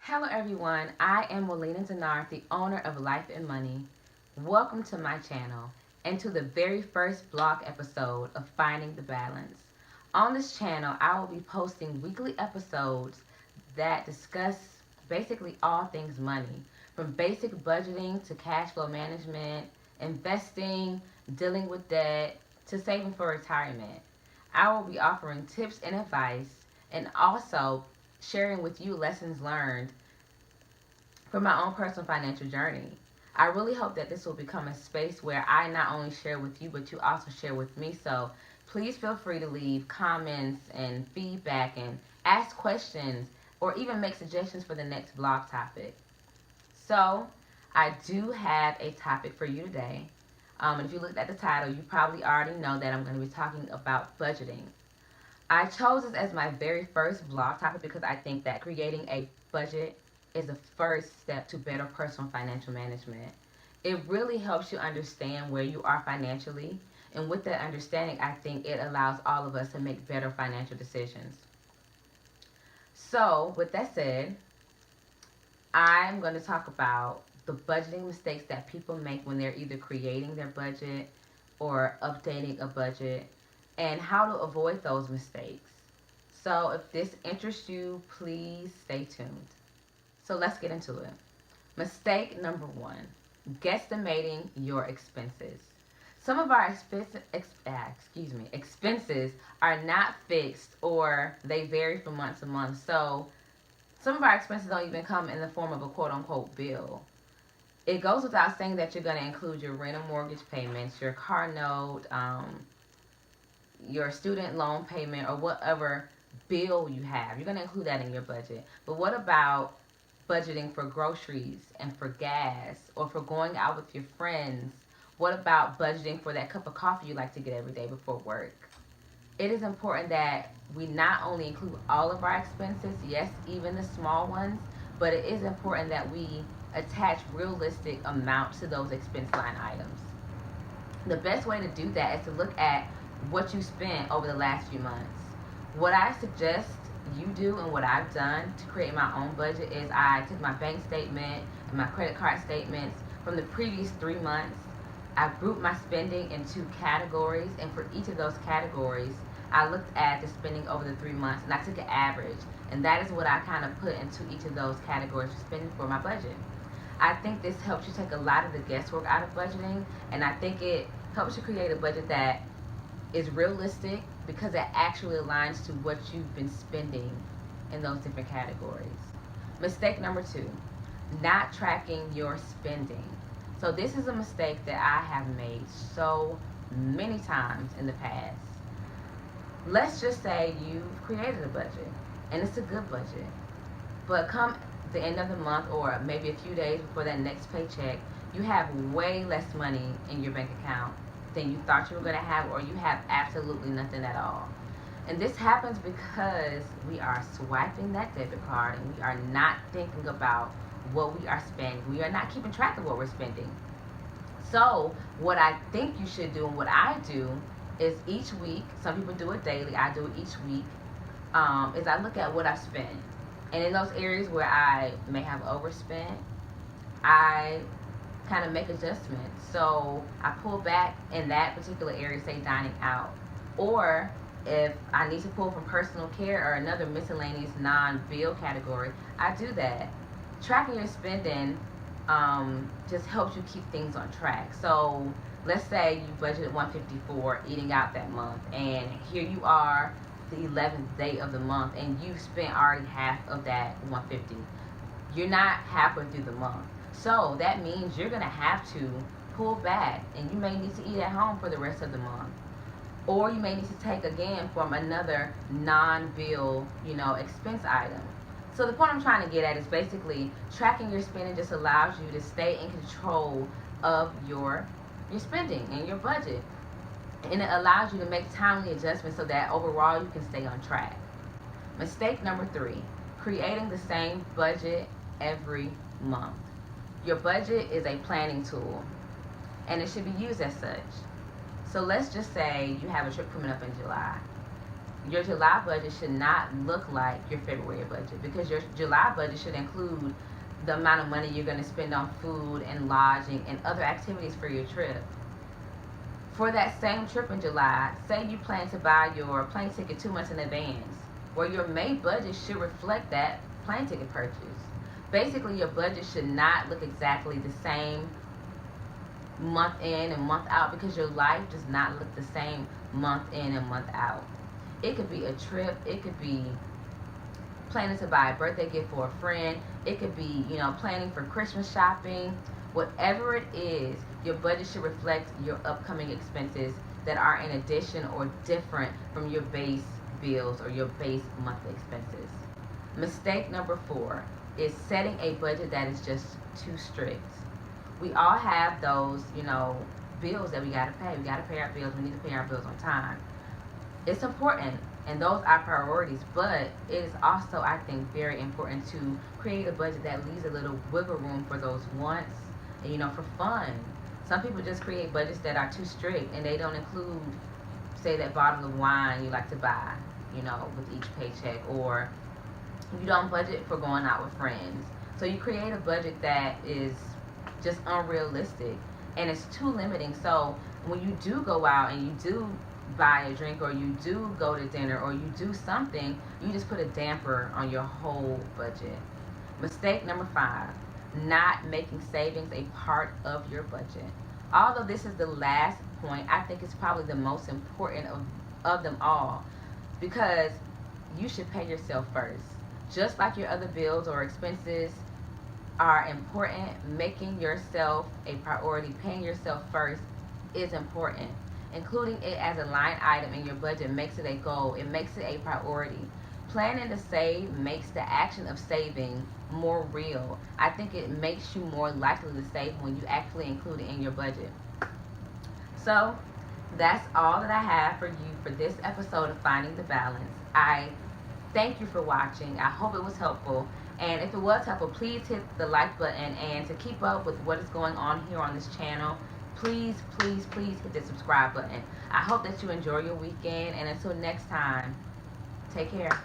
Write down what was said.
Hello everyone, I am Walina Denard, the owner of Life and Money. Welcome to my channel and to the very first blog episode of Finding the Balance. On this channel, I will be posting weekly episodes that discuss basically all things money, from basic budgeting to cash flow management, investing, dealing with debt, to saving for retirement. I will be offering tips and advice and also sharing with you lessons learned from my own personal financial journey. I really hope that this will become a space where I not only share with you, but you also share with me. So please feel free to leave comments and feedback and ask questions or even make suggestions for the next blog topic. So I do have a topic for you today. And if you looked at the title, you probably already know that I'm going to be talking about budgeting. I chose this as my very first blog topic because I think that creating a budget is the first step to better personal financial management. It really helps you understand where you are financially, and with that understanding, I think it allows all of us to make better financial decisions. So, with that said, I'm going to talk about the budgeting mistakes that people make when they're either creating their budget or updating a budget, and how to avoid those mistakes. So if this interests you, please stay tuned. So let's get into it. Mistake number one, guesstimating your expenses. Some of our expenses are not fixed, or they vary from month to month. So some of our expenses don't even come in the form of a quote unquote bill. It goes without saying that you're going to include your rent or mortgage payments, your car note, your student loan payment, or whatever bill you have. You're going to include that in your budget. But what about budgeting for groceries and for gas, or for going out with your friends? What about budgeting for that cup of coffee you like to get every day before work? It is important that we not only include all of our expenses, yes, even the small ones, but it is important that we attach realistic amounts to those expense line items. The best way to do that is to look at what you spent over the last few months. What I suggest you do, and what I've done to create my own budget, is I took my bank statement and my credit card statements from the previous 3 months. I grouped my spending in two categories, and for each of those categories, I looked at the spending over the 3 months and I took an average. And that is what I kind of put into each of those categories for spending for my budget. I think this helps you take a lot of the guesswork out of budgeting, and I think it helps you create a budget that is realistic because it actually aligns to what you've been spending in those different categories. Mistake number two, not tracking your spending. So this is a mistake that I have made so many times in the past. Let's just say you've created a budget and it's a good budget, but come the end of the month, or maybe a few days before that next paycheck, you have way less money in your bank account than you thought you were going to have, or you have absolutely nothing at all. And this happens because we are swiping that debit card and we are not thinking about what we are spending. We are not keeping track of what we're spending. So what I think you should do, and what I do, is each week, some people do it daily, I do it each week, is I look at what I've spent. And in those areas where I may have overspent, I kind of make adjustments. So I pull back in that particular area, say dining out. Or if I need to pull from personal care or another miscellaneous non-bill category, I do that. Tracking your spending just helps you keep things on track. So let's say you budgeted $150 for eating out that month, and here you are, the 11th day of the month, and you've spent already half of that $150. You're not halfway through the month. So that means you're going to have to pull back, and you may need to eat at home for the rest of the month. Or you may need to take again from another non-bill, expense item. So the point I'm trying to get at is basically tracking your spending just allows you to stay in control of your spending and your budget. And it allows you to make timely adjustments so that overall you can stay on track. Mistake number three, creating the same budget every month. Your budget is a planning tool, and it should be used as such. So let's just say you have a trip coming up in July. your July budget should not look like your February budget, because your July budget should include the amount of money you're going to spend on food and lodging and other activities for your trip. For that same trip in July, say you plan to buy your plane ticket 2 months in advance. Well, your May budget should reflect that plane ticket purchase. Basically, your budget should not look exactly the same month in and month out, because your life does not look the same month in and month out. It could be a trip, it could be planning to buy a birthday gift for a friend, it could be, planning for Christmas shopping. Whatever it is, your budget should reflect your upcoming expenses that are in addition or different from your base bills or your base monthly expenses. Mistake number 4 is setting a budget that is just too strict. We all have those, bills that we got to pay. We got to pay our bills. We need to pay our bills on time. It's important, and those are priorities, but it is also, I think, very important to create a budget that leaves a little wiggle room for those wants and, for fun. Some people just create budgets that are too strict, and they don't include, say, that bottle of wine you like to buy, with each paycheck, or you don't budget for going out with friends. So you create a budget that is just unrealistic, and it's too limiting. So when you do go out and you do buy a drink, or you do go to dinner, or you do something, you just put a damper on your whole budget. Mistake number 5, not making savings a part of your budget. Although this is the last point, I think it's probably the most important of them all, because you should pay yourself first. Just like your other bills or expenses are important, making yourself a priority, paying yourself first is important. Including it as a line item in your budget makes it a goal. It makes it a priority. Planning to save makes the action of saving more real. I think it makes you more likely to save when you actually include it in your budget. So that's all that I have for you for this episode of Finding the Balance. I thank you for watching. I hope it was helpful. And if it was helpful, please hit the like button. And to keep up with what is going on here on this channel, please hit the subscribe button. I hope that you enjoy your weekend. And until next time, take care.